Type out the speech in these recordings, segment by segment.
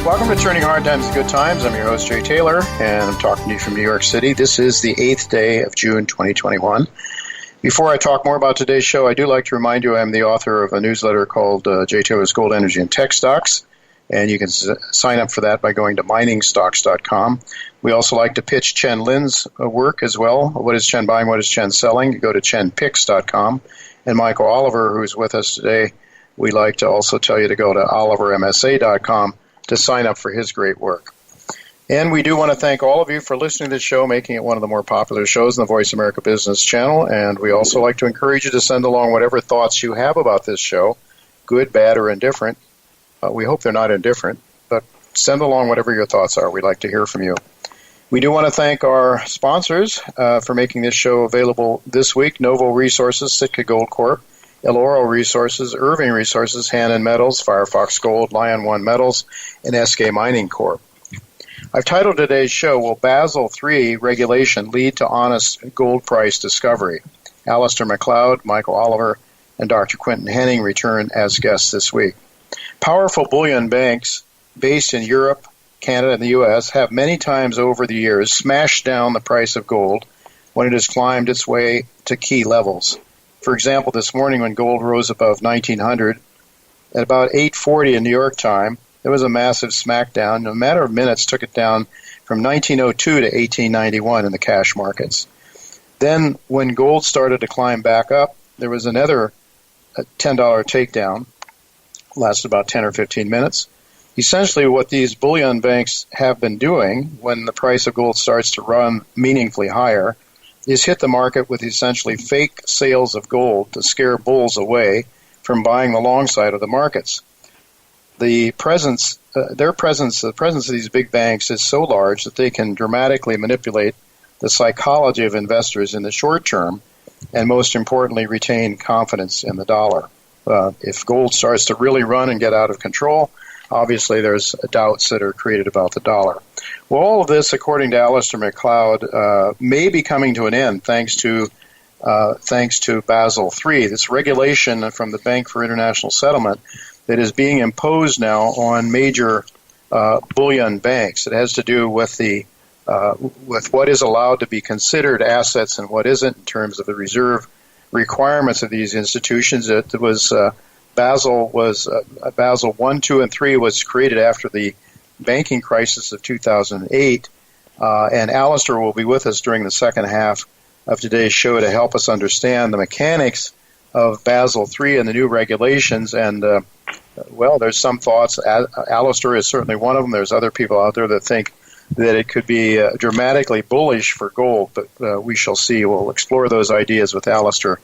Welcome to Turning Hard Times to Good Times. I'm your host, Jay Taylor, and I'm talking to you from New York City. This is the 8th day of June 2021. Before I talk more about today's show, I do like to remind you I'm the author of a newsletter called Jay Taylor's Gold, Energy, and Tech Stocks, and you can sign up for that by going to miningstocks.com. We also like to pitch Chen Lin's work as well. What is Chen buying? What is Chen selling? You go to chenpicks.com. And Michael Oliver, who's with us today, we like to also tell you to go to olivermsa.com to sign up for his great work. And we do want to thank all of you for listening to the show, making it one of the more popular shows in the Voice America Business Channel. And we also like to encourage you to send along whatever thoughts you have about this show, good, bad, or indifferent. We hope they're not indifferent, but send along whatever your thoughts are. We'd like to hear from you. We do want to thank our sponsors for making this show available this week: Novo Resources, Sitka Gold Corp., El Oro Resources, Irving Resources, Hannon Metals, Firefox Gold, Lion One Metals, and SK Mining Corp. I've titled today's show, Will Basel III Regulation Lead to Honest Gold Price Discovery? Alistair McLeod, Michael Oliver, and Dr. Quinton Henning return as guests this week. Powerful bullion banks based in Europe, Canada, and the U.S. have many times over the years smashed down the price of gold when it has climbed its way to key levels. For example, this morning when gold rose above 1900, at about 8:40 in New York time, there was a massive smackdown. In a matter of minutes, took it down from 1902 to 1891 in the cash markets. Then, when gold started to climb back up, there was another $10 takedown, lasted about 10 or 15 minutes. Essentially, what these bullion banks have been doing when the price of gold starts to run meaningfully higher is hit the market with essentially fake sales of gold to scare bulls away from buying the long side of the markets. The presence of these big banks is so large that they can dramatically manipulate the psychology of investors in the short term, and most importantly, retain confidence in the dollar. If gold starts to really run and get out of control, obviously there's doubts that are created about the dollar. Well, all of this, according to Alistair McLeod, may be coming to an end thanks to Basel III, this regulation from the Bank for International Settlement that is being imposed now on major bullion banks. It has to do with with what is allowed to be considered assets and what isn't in terms of the reserve requirements of these institutions. It was Basel 1, 2, and 3 was created after the banking crisis of 2008, and Alistair will be with us during the second half of today's show to help us understand the mechanics of Basel III and the new regulations. And, well, there's some thoughts. Alistair is certainly one of them. There's other people out there that think that it could be dramatically bullish for gold, but we shall see. We'll explore those ideas with Alistair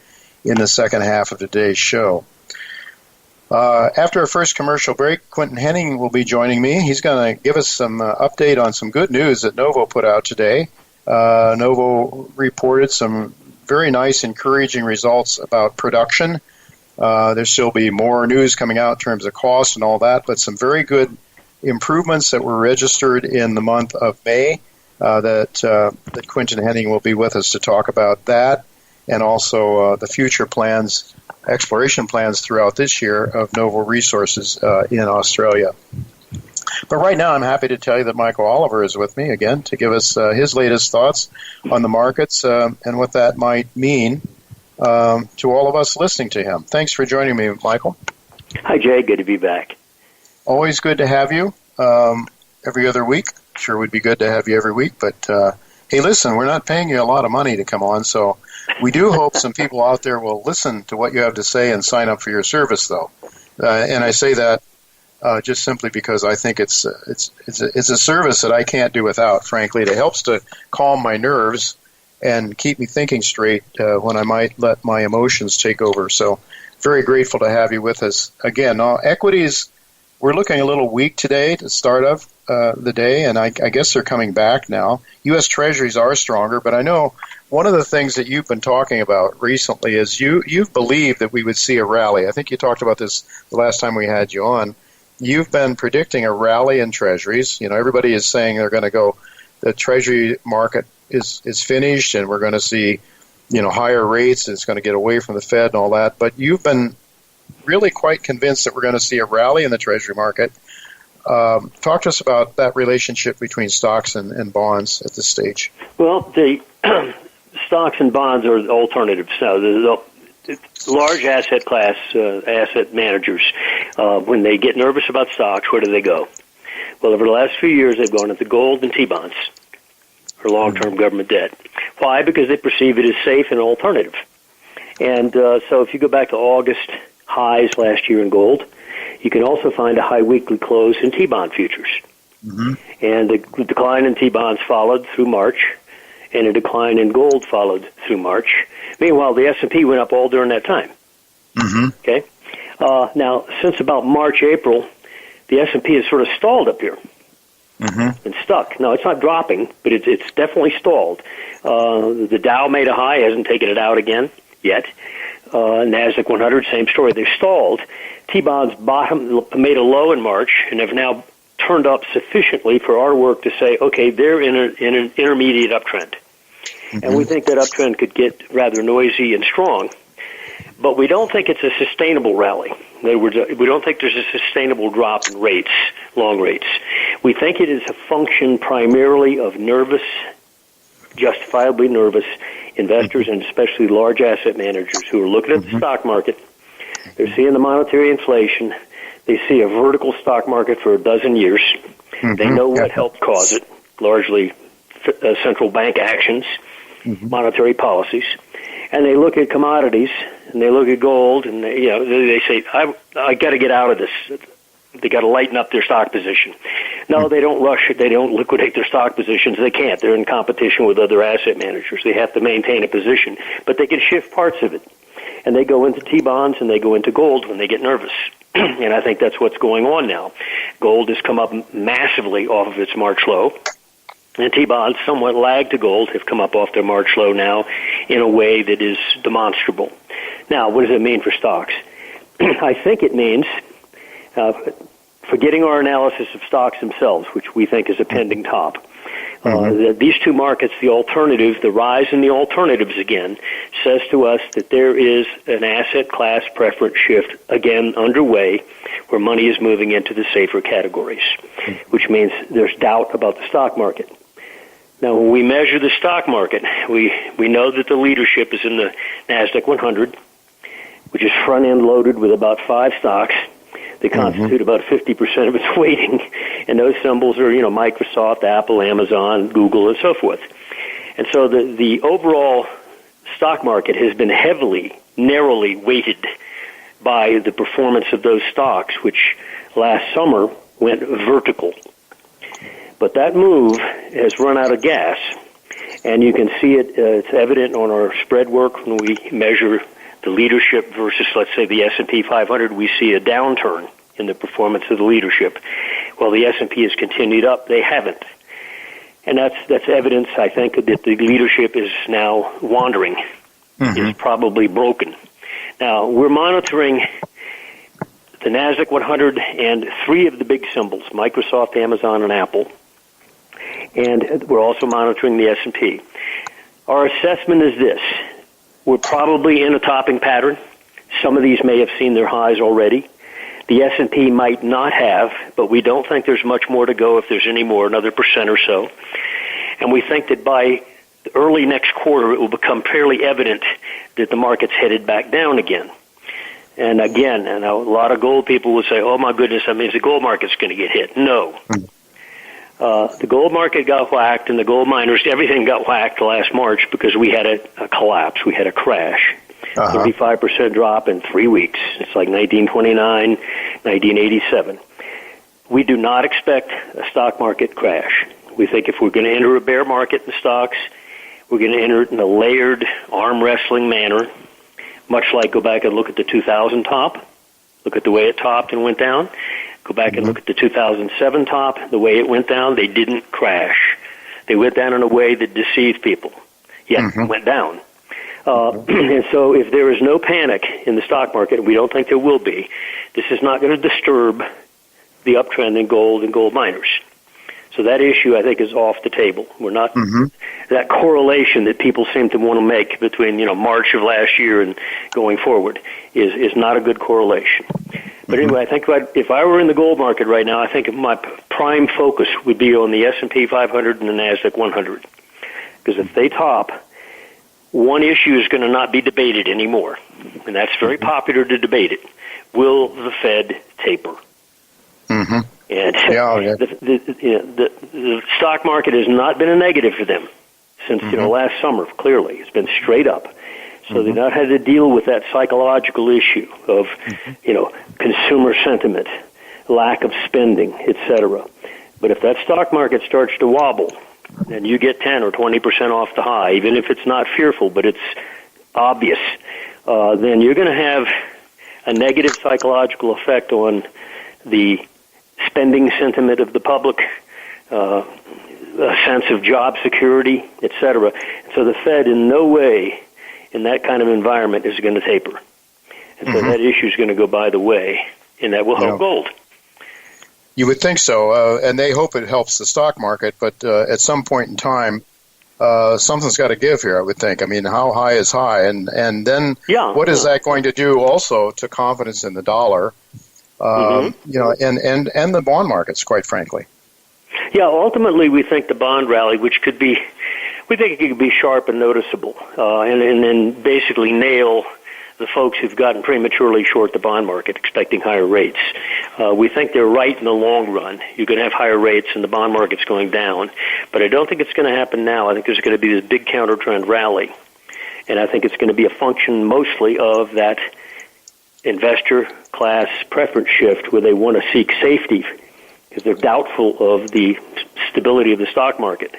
in the second half of today's show. After our first commercial break, Quinton Henning will be joining me. He's going to give us some update on some good news that Novo put out today. Novo reported some very nice, encouraging results about production. There'll still be more news coming out in terms of cost and all that, but some very good improvements that were registered in the month of May that Quinton Henning will be with us to talk about that, and also the future plans, exploration plans throughout this year of Novo Resources in Australia. But right now, I'm happy to tell you that Michael Oliver is with me again to give us his latest thoughts on the markets and what that might mean to all of us listening to him. Thanks for joining me, Michael. Hi, Jay. Good to be back. Always good to have you every other week. Sure would be good to have you every week, but hey, listen, we're not paying you a lot of money to come on, so we do hope some people out there will listen to what you have to say and sign up for your service, though. And I say that just simply because I think it's a service that I can't do without, frankly. It helps to calm my nerves and keep me thinking straight when I might let my emotions take over. So very grateful to have you with us again. Now, equities, we're looking a little weak today to start of the day, and I guess they're coming back now. U.S. Treasuries are stronger, but I know one of the things that you've been talking about recently is you've believed that we would see a rally. I think you talked about this the last time we had you on. You've been predicting a rally in Treasuries. You know, everybody is saying they're going to go, the Treasury market is finished and we're going to see, you know, higher rates. It's going to get away from the Fed and all that. But you've been really quite convinced that we're going to see a rally in the Treasury market. Talk to us about that relationship between stocks and bonds at this stage. Well, the stocks and bonds are alternatives. Now, the large asset class asset managers, when they get nervous about stocks, where do they go? Well, over the last few years, they've gone into gold and T-bonds, or long-term government debt. Why? Because they perceive it as safe and alternative. And so if you go back to August highs last year in gold, you can also find a high weekly close in T-bond futures. Mm-hmm. And the decline in T-bonds followed through March, and a decline in gold followed through March. Meanwhile, the S&P went up all during that time. Mm-hmm. Okay. Now, since about March, April, the S&P has sort of stalled up here. Mm-hmm. And stuck. No, it's not dropping, but it's definitely stalled. The Dow made a high, hasn't taken it out again yet. NASDAQ 100, same story. They've stalled. T-bonds made a low in March and have now turned up sufficiently for our work to say, okay, they're in an intermediate uptrend. Mm-hmm. And we think that uptrend could get rather noisy and strong. But we don't think it's a sustainable rally. In other words, we don't think there's a sustainable drop in rates, long rates. We think it is a function primarily of nervous, justifiably nervous investors and especially large asset managers who are looking at the stock market. They're seeing the monetary inflation. They see a vertical stock market for a dozen years. Mm-hmm. They know what helped cause it, largely central bank actions, monetary policies. And they look at commodities, and they look at gold, and they say, I got to get out of this. They got to lighten up their stock position. No, they don't rush it. They don't liquidate their stock positions. They can't. They're in competition with other asset managers. They have to maintain a position, but they can shift parts of it. And they go into T-bonds and they go into gold when they get nervous. And I think that's what's going on now. Gold has come up massively off of its March low. And T-bonds, somewhat lagged to gold, have come up off their March low now in a way that is demonstrable. Now, what does it mean for stocks? I think it means, forgetting our analysis of stocks themselves, which we think is a pending top, these two markets, the alternative, the rise in the alternatives again, says to us that there is an asset class preference shift again underway where money is moving into the safer categories, which means there's doubt about the stock market. Now, when we measure the stock market, we know that the leadership is in the NASDAQ 100, which is front-end loaded with about 5 stocks. They constitute about 50% of its weighting, and those symbols are, Microsoft, Apple, Amazon, Google, and so forth. And so the overall stock market has been narrowly weighted by the performance of those stocks, which last summer went vertical. But that move has run out of gas, and you can see it. It's evident on our spread work when we measure the leadership versus, let's say, the S&P 500. We see a downturn in the performance of the leadership. Well, the S&P has continued up. They haven't. And that's evidence, I think, that the leadership is now wandering, is probably broken. Now, we're monitoring the NASDAQ 100 and 3 of the big symbols, Microsoft, Amazon, and Apple. And we're also monitoring the S&P. Our assessment is this. We're probably in a topping pattern. Some of these may have seen their highs already. The S&P might not have, but we don't think there's much more to go if there's any more, another % or so. And we think that by early next quarter, it will become fairly evident that the market's headed back down again. And again, a lot of gold people will say, oh my goodness, that means the gold market's going to get hit. No. The gold market got whacked, and the gold miners, everything got whacked last March because we had a collapse. We had a crash. 35% drop in 3 weeks. It's like 1929, 1987. We do not expect a stock market crash. We think if we're going to enter a bear market in stocks, we're going to enter it in a layered arm wrestling manner, much like go back and look at the 2000 top, look at the way it topped and went down. Go back and look at the 2007 top, the way it went down. They didn't crash. They went down in a way that deceived people, yet went down. And so if there is no panic in the stock market, and we don't think there will be, this is not going to disturb the uptrend in gold and gold miners. So that issue, I think, is off the table. We're not that correlation that people seem to want to make between March of last year and going forward is not a good correlation. But anyway, I think if I were in the gold market right now, I think my prime focus would be on the S&P 500 and the NASDAQ 100. Because if they top, one issue is going to not be debated anymore, and that's very popular to debate it. Will the Fed taper? Mm-hmm. And yeah. The stock market has not been a negative for them since last summer. Clearly, it's been straight up. So they've not had to deal with that psychological issue of consumer sentiment, lack of spending, etc. But if that stock market starts to wobble, and you get 10 or 20% off the high, even if it's not fearful, but it's obvious, then you're going to have a negative psychological effect on the spending sentiment of the public, a sense of job security, etc. So the Fed in no way in that kind of environment is going to taper. And so that issue is going to go by the way, and that will help gold. You would think so, and they hope it helps the stock market, but at some point in time, something's got to give here, I would think. I mean, how high is high? And then what is that going to do also to confidence in the dollar, and the bond markets, quite frankly? Yeah, ultimately we think the bond rally, which could be, we think it could be sharp and noticeable, and then basically nail the folks who've gotten prematurely short the bond market, expecting higher rates. We think they're right in the long run. You're going to have higher rates and the bond market's going down, but I don't think it's going to happen now. I think there's going to be this big counter-trend rally, and I think it's going to be a function mostly of that investor class preference shift where they want to seek safety because they're doubtful of the stability of the stock market.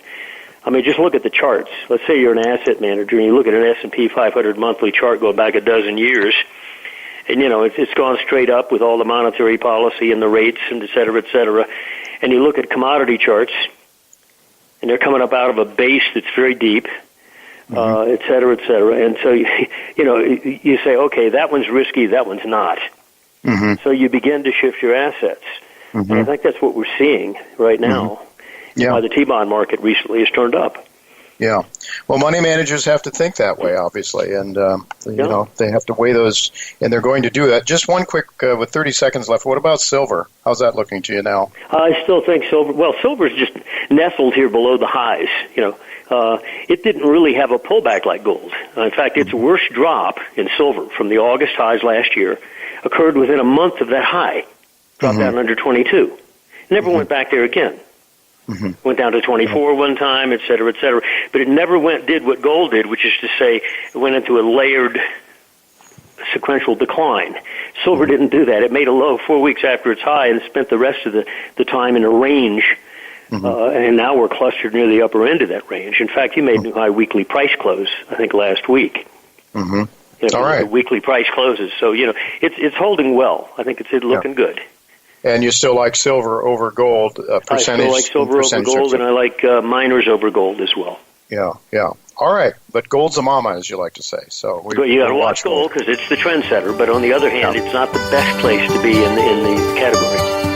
I mean, just look at the charts. Let's say you're an asset manager and you look at an S&P 500 monthly chart going back a dozen years, and, it's gone straight up with all the monetary policy and the rates and et cetera, and you look at commodity charts, and they're coming up out of a base that's very deep, et cetera, and so, you say, okay, that one's risky, that one's not. So you begin to shift your assets. And I think that's what we're seeing right now. Why the T-bond market recently has turned up. Yeah. Well, money managers have to think that way, obviously, and they have to weigh those, and they're going to do that. Just one quick, with 30 seconds left, what about silver? How's that looking to you now? I still think silver's just nestled here below the highs. It didn't really have a pullback like gold. In fact, its worst drop in silver from the August highs last year occurred within a month of that high, dropped down under 22. Never went back there again. Went down to 24 one time, et cetera, but it never did what gold did, which is to say it went into a layered sequential decline. Silver didn't do that. It made a low 4 weeks after its high and spent the rest of the time in a range, and now we're clustered near the upper end of that range. In fact, you made new high weekly price close, I think, last week. All right. The weekly price closes. So, it's holding well. I think it's looking good. And you still like silver over gold, percentage? I still like silver over gold, and I like miners over gold as well. Yeah. All right, but gold's a mama, as you like to say. So you got to watch gold because it's the trendsetter. But on the other hand, it's not the best place to be in the category.